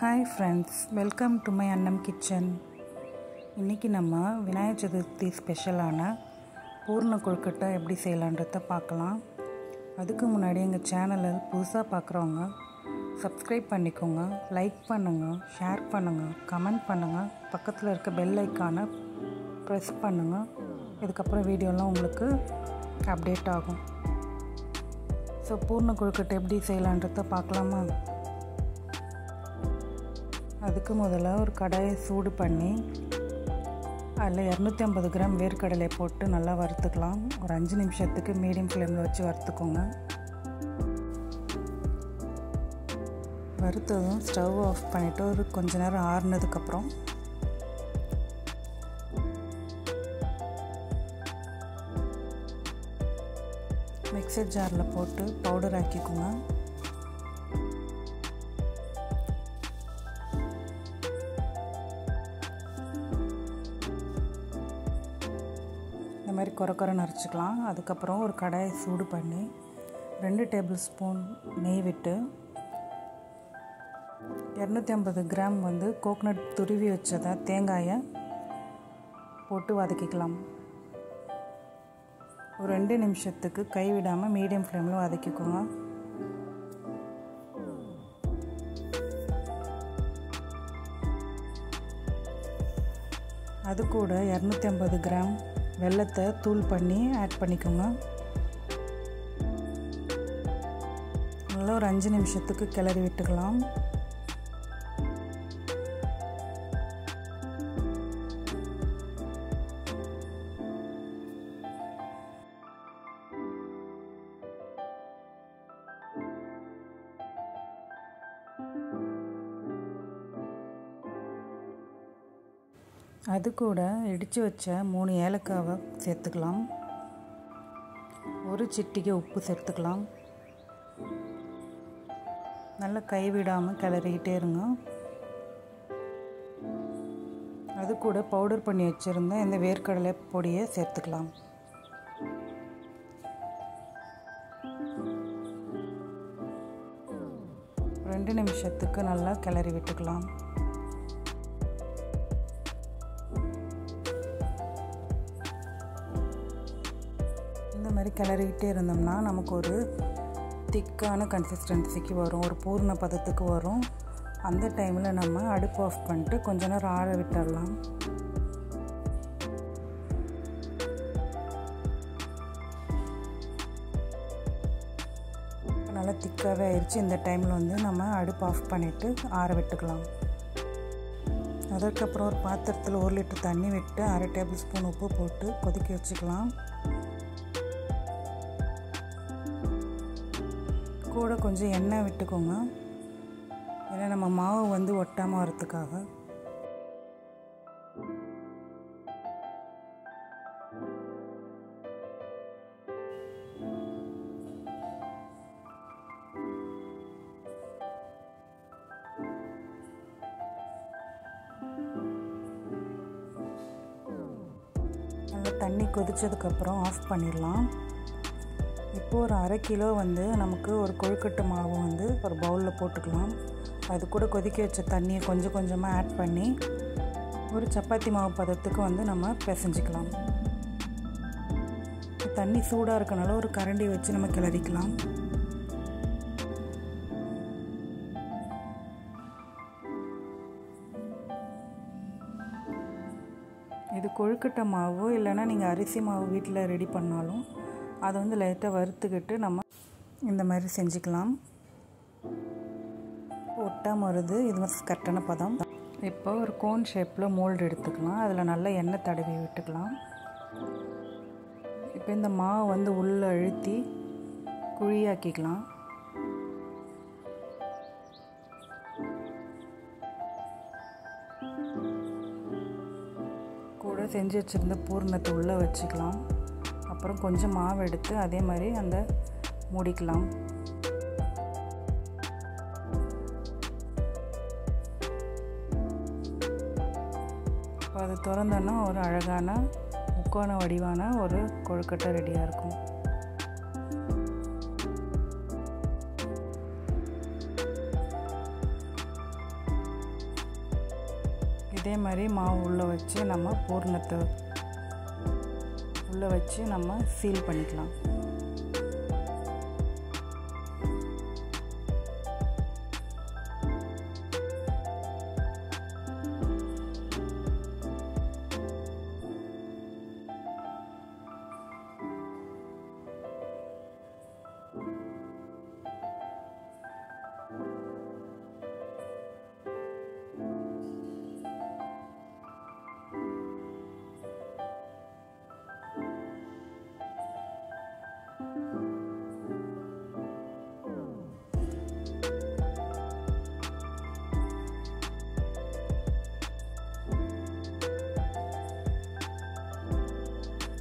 Hi friends, welcome to my Annam kitchen. இன்னைக்கு நம்ம விநாயகர் சதுர்த்தி ஸ்பெஷலான பூர்ண கொழுக்கட்டை எப்படி செய்யலாம்ன்றத பார்க்கலாம். அதுக்கு முன்னாடி எங்கள் சேனலை புதுசாக பார்க்குறவங்க சப்ஸ்கிரைப் பண்ணிக்கோங்க, லைக் பண்ணுங்கள், ஷேர் பண்ணுங்கள், கமெண்ட் பண்ணுங்கள், பக்கத்தில் இருக்க பெல் ஐக்கானை ப்ரெஸ் பண்ணுங்கள். இதுக்கப்புறம் வீடியோலாம் உங்களுக்கு அப்டேட் ஆகும். ஸோ பூர்ண கொழுக்கட்டை எப்படி செய்யலான்றத பார்க்கலாமா? அதுக்கு முதல்ல ஒரு கடாயை சூடு பண்ணி அதில் 250 கிராம் வேர்க்கடலை போட்டு நல்லா வறுத்துக்கலாம். ஒரு 5 நிமிஷத்துக்கு மீடியம் ஃப்ளேமில் வச்சு வறுத்துக்கோங்க. வறுத்ததும் ஸ்டவ் ஆஃப் பண்ணிவிட்டு ஒரு கொஞ்ச நேரம் ஆறுனதுக்கப்புறம் மிக்சர் ஜாரில் போட்டு பவுடர் ஆக்கிக்கோங்க. இந்த மாதிரி குறை நரைச்சிக்கலாம். அதுக்கப்புறம் ஒரு கடாயை சூடு பண்ணி 2 டேபிள் ஸ்பூன் நெய் விட்டு 250 கிராம் கோகனட் துருவி வச்சதை தேங்காயை போட்டு வதக்கிக்கலாம். ஒரு 2 நிமிஷத்துக்கு கைவிடாமல் மீடியம் ஃப்ளேமில் வதக்கிக்கோங்க. அது கூட 250 கிராம் வெல்லத்தை தூள் பண்ணி ஆட் பண்ணிக்கோங்க. நல்லா ஒரு 5 நிமிஷத்துக்கு கிளறி விட்டுக்கலாம். அது கூட இடித்து வச்ச 3 ஏலக்காவை சேர்த்துக்கலாம். ஒரு சிட்டிகை உப்பு சேர்த்துக்கலாம். நல்லா கைவிடாமல் கிளறிக்கிட்டே இருங்க. அது கூட பவுடர் பண்ணி வச்சுருந்த இந்த வேர்க்கடலை பொடியை சேர்த்துக்கலாம். ஒரு 2 நிமிஷத்துக்கு நல்லா கிளறி விட்டுக்கலாம். இந்த மாதிரி கிளறிக்கிட்டே இருந்தோம்னா நமக்கு ஒரு திக்கான கன்சிஸ்டன்சிக்கு வரும், ஒரு பூர்ண பதத்துக்கு வரும். அந்த டைமில் நம்ம அடுப்பு ஆஃப் பண்ணிட்டு கொஞ்ச நேரம் ஆற விட்டுடலாம். நல்லா திக்காகவே ஆயிடுச்சு. இந்த டைமில் நம்ம அடுப்பு ஆஃப் பண்ணிவிட்டு ஆற விட்டுக்கலாம். அதற்கப்புறம் ஒரு பாத்திரத்தில் 1 லிட்டர் தண்ணி விட்டு 1/2 டேபிள் ஸ்பூன் உப்பு போட்டு கொதிக்க வச்சுக்கலாம். கூட கொஞ்சம் எண்ணெய் விட்டுக்கோங்க, ஏன்னா நம்ம மாவு ஒட்டாமல் வரத்துக்காக. நல்லா தண்ணி கொதிச்சதுக்கப்புறம் ஆஃப் பண்ணிடலாம். இப்போது ஒரு 1/2 கிலோ நமக்கு ஒரு கொழுக்கட்டை மாவு ஒரு பவுலில் போட்டுக்கலாம். அது கூட கொதிக்க வச்ச தண்ணியை கொஞ்சம் கொஞ்சமாக ஆட் பண்ணி ஒரு சப்பாத்தி மாவு பதத்துக்கு நம்ம பிசைஞ்சிக்கலாம். தண்ணி சூடாக இருக்கனால ஒரு கரண்டி வச்சு நம்ம கிளறிக்கலாம். இது கொழுக்கட்டை மாவு இல்லைன்னா நீங்கள் அரிசி மாவு வீட்டில் ரெடி பண்ணாலும் அதை லைட்டாக வறுத்துக்கிட்டு நம்ம இந்த மாதிரி செஞ்சுக்கலாம். ஒட்டாமல் வருது, இது கரெக்டான பதம். இப்போ ஒரு கோன் ஷேப்பில் மோல்டு எடுத்துக்கலாம். அதில் நல்லா எண்ணெய் தடவி விட்டுக்கலாம். இப்போ இந்த மாவு உள்ளே அழுத்தி குழியாக்கிக்கலாம். கூட செஞ்சு வச்சுருந்த பூர்ணத்தை உள்ளே வச்சுக்கலாம். அப்புறம் கொஞ்சம் மாவு எடுத்து அதே மாதிரி மூடிக்கலாம். இப்போ அது திறந்தோன்னா ஒரு அழகான முக்கோண வடிவான ஒரு கொழுக்கட்டை ரெடியாக இருக்கும். இதே மாதிரி மாவு உள்ளே வச்சு நம்ம பூரணத்தை உள்ளே வச்சு நம்ம சீல் பண்ணிக்கலாம்.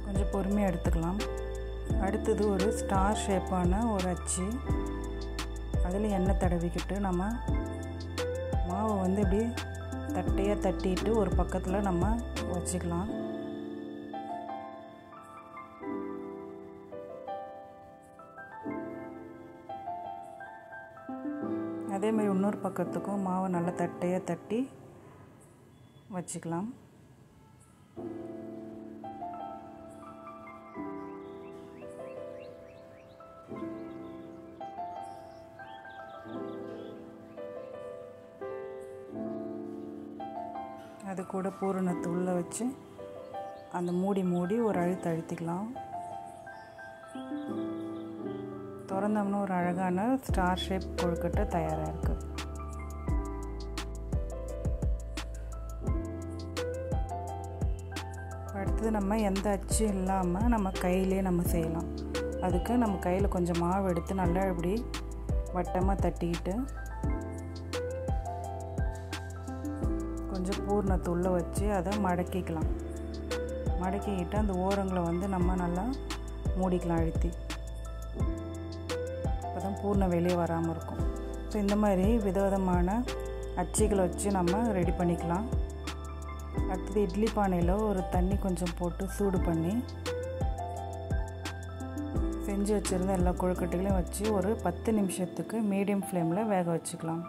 கொஞ்சம் பொறுமையாக எடுத்துக்கலாம். அடுத்தது ஒரு ஸ்டார் ஷேப்பான ஒரு அச்சு, அதில் எண்ணெய் தடவிக்கிட்டு நம்ம மாவை வந்து இப்படி தட்டையாக தட்டிட்டு ஒரு பக்கத்தில் நம்ம வச்சுக்கலாம். அதேமாதிரி இன்னொரு பக்கத்துக்கும் மாவை நல்லா தட்டையாக தட்டி வச்சுக்கலாம். அது கூட பூரணத்தை உள்ளே வச்சு அந்த மூடி ஒரு அழுத்திக்கலாம். திறந்தோம்னா ஒரு அழகான ஸ்டார் ஷேப் கொழுக்கட்டை தயாராக இருக்குது. அடுத்தது நம்ம எந்த அச்சும் இல்லாமல் நம்ம கையிலே நம்ம செய்யலாம். அதுக்கு நம்ம கையில் கொஞ்சம் மாவு எடுத்து நல்லா இப்படி வட்டமாக தட்டிக்கிட்டு கொஞ்சம் பூரணத்தை உள்ளே வச்சு அதை மடக்கிக்கலாம். மடக்கிக்கிட்டு அந்த ஓரங்களை வந்து நம்ம நல்லா மூடிக்கலாம் அழுத்தி. அப்போ தான் பூர்ணம் வெளியே வராமல் இருக்கும். ஸோ இந்த மாதிரி விதவிதமான அச்சுகளை வச்சு நம்ம ரெடி பண்ணிக்கலாம். அடுத்தது இட்லி பானையில் ஒரு தண்ணி கொஞ்சம் போட்டு சூடு பண்ணி செஞ்சு வச்சுருந்த எல்லா கொழுக்கட்டைகளையும் வச்சு ஒரு 10 நிமிஷத்துக்கு மீடியம் ஃப்ளேமில் வேக வச்சுக்கலாம்.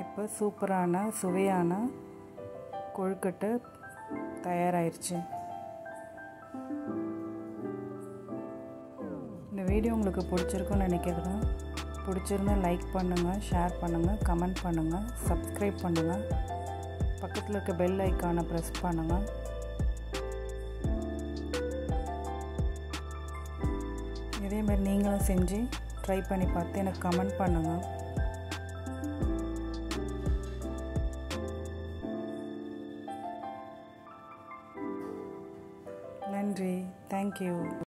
இப்போ சூப்பரான சுவையான கொழுக்கட்டை தயாராகிருச்சு. இந்த வீடியோ உங்களுக்கு பிடிச்சிருக்குன்னு நினைக்கிறேன். பிடிச்சிருந்தா லைக் பண்ணுங்கள், ஷேர் பண்ணுங்கள், கமெண்ட் பண்ணுங்கள், சப்ஸ்கிரைப் பண்ணுங்கள், பக்கத்தில் இருக்க பெல் ஐக்கானை ப்ரெஸ் பண்ணுங்கள். இதேமாதிரி நீங்களும் செஞ்சு ட்ரை பண்ணி பார்த்து எனக்கு கமெண்ட் பண்ணுங்கள். நன்றி. தேங்க்யூ.